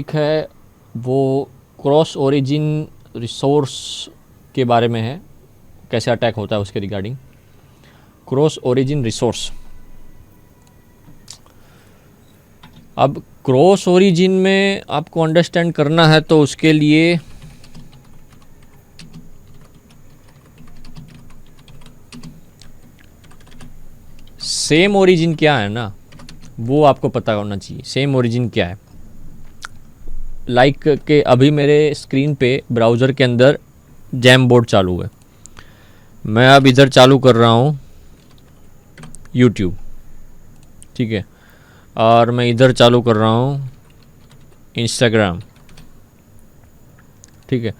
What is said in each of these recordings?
एक है वो क्रॉस ओरिजिन रिसोर्स के बारे में है, कैसे अटैक होता है उसके रिगार्डिंग। क्रॉस ओरिजिन रिसोर्स, अब क्रॉस ओरिजिन में आपको अंडरस्टैंड करना है तो उसके लिए सेम ओरिजिन क्या है ना, वो आपको पता होना चाहिए। सेम ओरिजिन क्या है, लाइक के अभी मेरे स्क्रीन पे ब्राउज़र के अंदर जैम बोर्ड चालू है, मैं अब इधर चालू कर रहा हूँ यूट्यूब, ठीक है, और मैं इधर चालू कर रहा हूँ इंस्टाग्राम, ठीक है।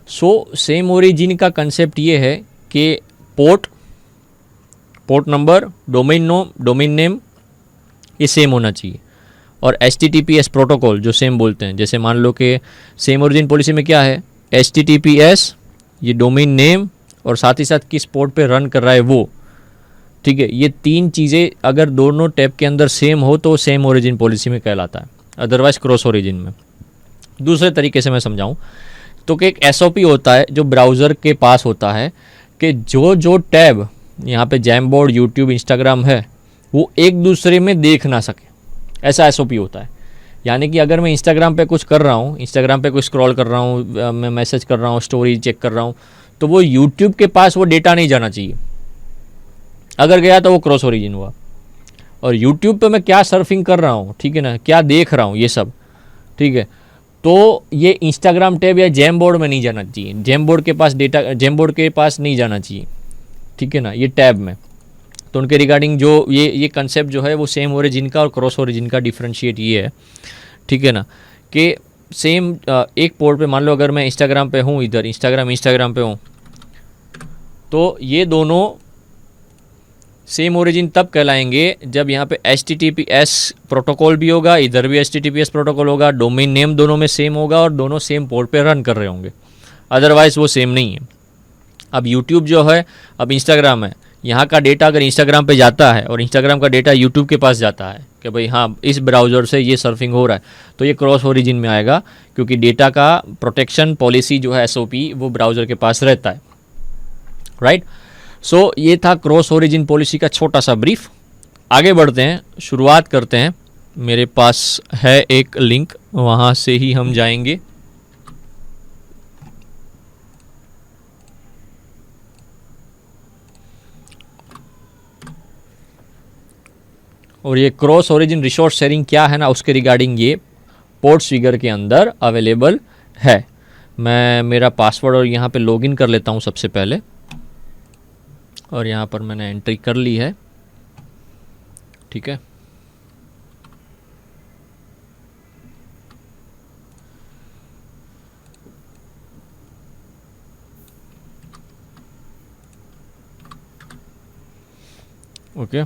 सो सेम ओरिजिन का कंसेप्ट ये है कि पोर्ट नंबर, डोमेन नेम ये सेम होना चाहिए, और HTTPS प्रोटोकॉल जो सेम बोलते हैं। जैसे मान लो कि सेम ओरिजिन पॉलिसी में क्या है, HTTPS ये डोमेन नेम और साथ ही साथ किस पोर्ट पे रन कर रहा है वो, ठीक है। ये तीन चीज़ें अगर दोनों टैब के अंदर सेम हो तो सेम ओरिजिन पॉलिसी में कहलाता है, अदरवाइज क्रॉस ओरिजिन में। दूसरे तरीके से मैं समझाऊं तो कि एक SOP होता है जो ब्राउज़र के पास होता है कि जो टैब यहाँ पे जैम बोर्ड, यूट्यूब, इंस्टाग्राम है वो एक दूसरे में देख ना सके, ऐसा SOP होता है। यानी कि अगर मैं इंस्टाग्राम पे कुछ कर रहा हूँ, इंस्टाग्राम पे कुछ स्क्रॉल कर रहा हूँ, मैं मैसेज कर रहा हूँ, स्टोरी चेक कर रहा हूँ, तो वो यूट्यूब के पास वो डेटा नहीं जाना चाहिए। अगर गया तो वो क्रॉस ओरिजिन हुआ। और यूट्यूब पे मैं क्या सर्फिंग कर रहा हूँ, ठीक है ना, क्या देख रहा हूँ ये सब, ठीक है, तो ये इंस्टाग्राम टैब या जैम बोर्ड में नहीं जाना चाहिए, जैम बोर्ड के पास डेटा, जैम बोर्ड के पास नहीं जाना चाहिए, ठीक है ना, ये टैब में। तो उनके रिगार्डिंग जो ये कंसेप्ट जो है वो सेम ओरिजिन का और क्रॉस ओरिजिन का डिफरेंशिएट ये है, ठीक है ना, कि सेम एक पोर्ट पे मान लो अगर मैं इंस्टाग्राम पे हूँ, इधर इंस्टाग्राम पे हूँ, तो ये दोनों सेम ओरिजिन तब कहलाएंगे जब यहाँ पे HTTPS प्रोटोकॉल भी होगा, इधर भी HTTPS प्रोटोकॉल होगा, डोमेन नेम दोनों में सेम होगा और दोनों सेम पोर्ट पे रन कर रहे होंगे, अदरवाइज़ वो सेम नहीं है। अब यूट्यूब जो है, अब इंस्टाग्राम है, यहाँ का डेटा अगर इंस्टाग्राम पे जाता है और इंस्टाग्राम का डेटा यूट्यूब के पास जाता है कि भाई हाँ इस ब्राउज़र से ये सर्फिंग हो रहा है, तो ये क्रॉस ओरिजिन में आएगा, क्योंकि डेटा का प्रोटेक्शन पॉलिसी जो है SOP वो ब्राउज़र के पास रहता है, राइट। सो ये था क्रॉस ओरिजिन पॉलिसी का छोटा सा ब्रीफ। आगे बढ़ते हैं, शुरुआत करते हैं। मेरे पास है एक लिंक, वहाँ से ही हम जाएंगे। और ये क्रॉस ओरिजिन रिसोर्स शेयरिंग क्या है ना, उसके रिगार्डिंग ये पोर्ट्स फिगर के अंदर अवेलेबल है। मैं मेरा पासवर्ड और यहाँ पे लॉगिन कर लेता हूँ सबसे पहले, और यहाँ पर मैंने एंट्री कर ली है, ठीक है। Okay,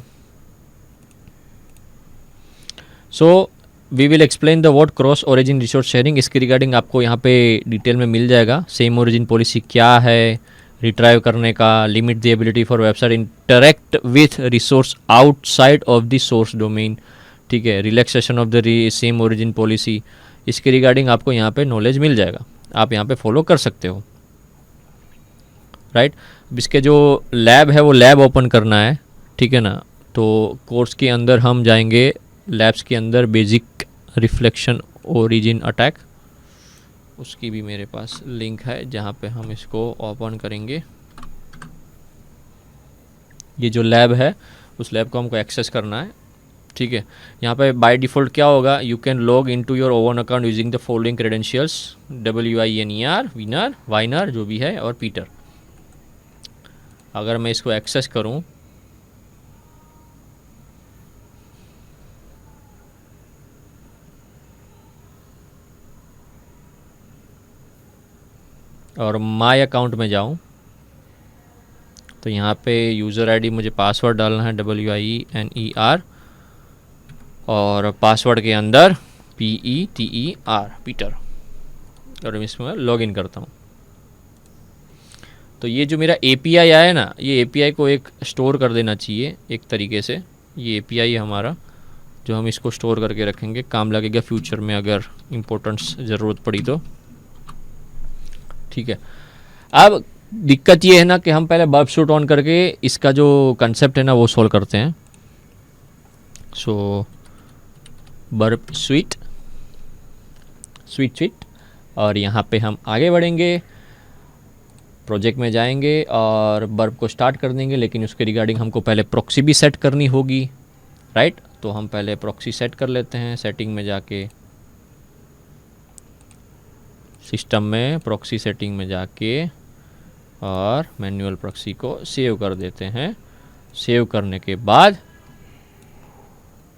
so we will explain the what cross origin resource sharing. इसके रिगार्डिंग आपको यहाँ पे डिटेल में मिल जाएगा। सेम ओरिजिन पॉलिसी क्या है, रिट्राइव करने का, limit the ability for website interact with resource outside of the source domain, ठीक है, relaxation of the same origin policy, इसके रिगार्डिंग आपको यहाँ पे नॉलेज मिल जाएगा, आप यहाँ पे फॉलो कर सकते हो, राइट। इसके जो लैब है वो लैब ओपन करना है, ठीक है ना। तो कोर्स के अंदर हम जाएंगे, लैब्स के अंदर बेसिक रिफ्लेक्शन ओरिजिन अटैक, उसकी भी मेरे पास लिंक है जहाँ पे हम इसको ओपन करेंगे। ये जो लैब है उस लैब को हमको एक्सेस करना है, ठीक है। यहाँ पे बाय डिफ़ॉल्ट क्या होगा, you can log into your own account using the following credentials, WINER, winner, winer जो भी है, और पीटर। अगर मैं इसको एक्सेस करूँ और माय अकाउंट में जाऊं, तो यहाँ पे यूज़र आईडी मुझे पासवर्ड डालना है WINER, और पासवर्ड के अंदर PETER, पीटर, और इसमें लॉगिन करता हूँ। तो ये जो मेरा API आया ना, ये API को एक स्टोर कर देना चाहिए एक तरीके से, ये API है हमारा, जो हम इसको स्टोर करके रखेंगे, काम लगेगा फ्यूचर में अगर इम्पोर्टेंस ज़रूरत पड़ी तो। ठीक है, अब दिक्कत ये है ना कि हम पहले बर्ब सूट ऑन करके इसका जो कंसेप्ट है ना वो सॉल्व करते हैं। सो बर्ब स्वीट और यहाँ पे हम आगे बढ़ेंगे, प्रोजेक्ट में जाएंगे और बर्ब को स्टार्ट कर देंगे, लेकिन उसके रिगार्डिंग हमको पहले प्रॉक्सी भी सेट करनी होगी, राइट। तो हम पहले प्रॉक्सी सेट कर लेते हैं, सेटिंग में जाके, सिस्टम में प्रॉक्सी सेटिंग में जाके और मैनुअल प्रॉक्सी को सेव कर देते हैं। सेव करने के बाद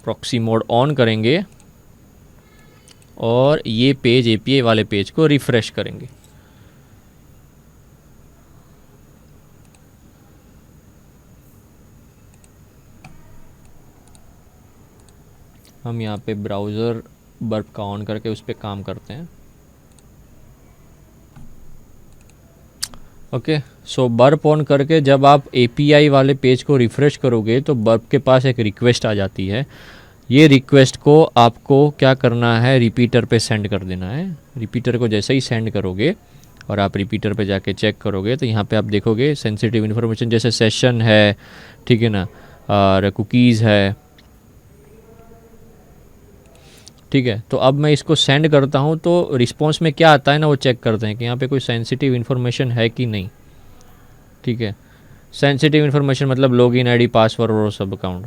प्रॉक्सी मोड ऑन करेंगे और ये पेज एपीआई वाले पेज को रिफ़्रेश करेंगे। हम यहाँ पे ब्राउज़र बर्ब का ऑन करके उस पर काम करते हैं। ओके, सो बर्ब ऑन करके जब आप एपीआई वाले पेज को रिफ़्रेश करोगे तो बर्ब के पास एक रिक्वेस्ट आ जाती है। ये रिक्वेस्ट को आपको क्या करना है, रिपीटर पे सेंड कर देना है। रिपीटर को जैसे ही सेंड करोगे और आप रिपीटर पे जाके चेक करोगे तो यहाँ पे आप देखोगे सेंसिटिव इन्फॉर्मेशन जैसे सेशन है, ठीक है ना, और कुकीज़ है, ठीक है। तो अब मैं इसको सेंड करता हूँ तो रिस्पॉन्स में क्या आता है ना वो चेक करते हैं कि यहाँ पे कोई सेंसिटिव इन्फॉर्मेशन है कि नहीं। ठीक है, सेंसिटिव इन्फॉर्मेशन मतलब लॉगिन आईडी, पासवर्ड और सब अकाउंट,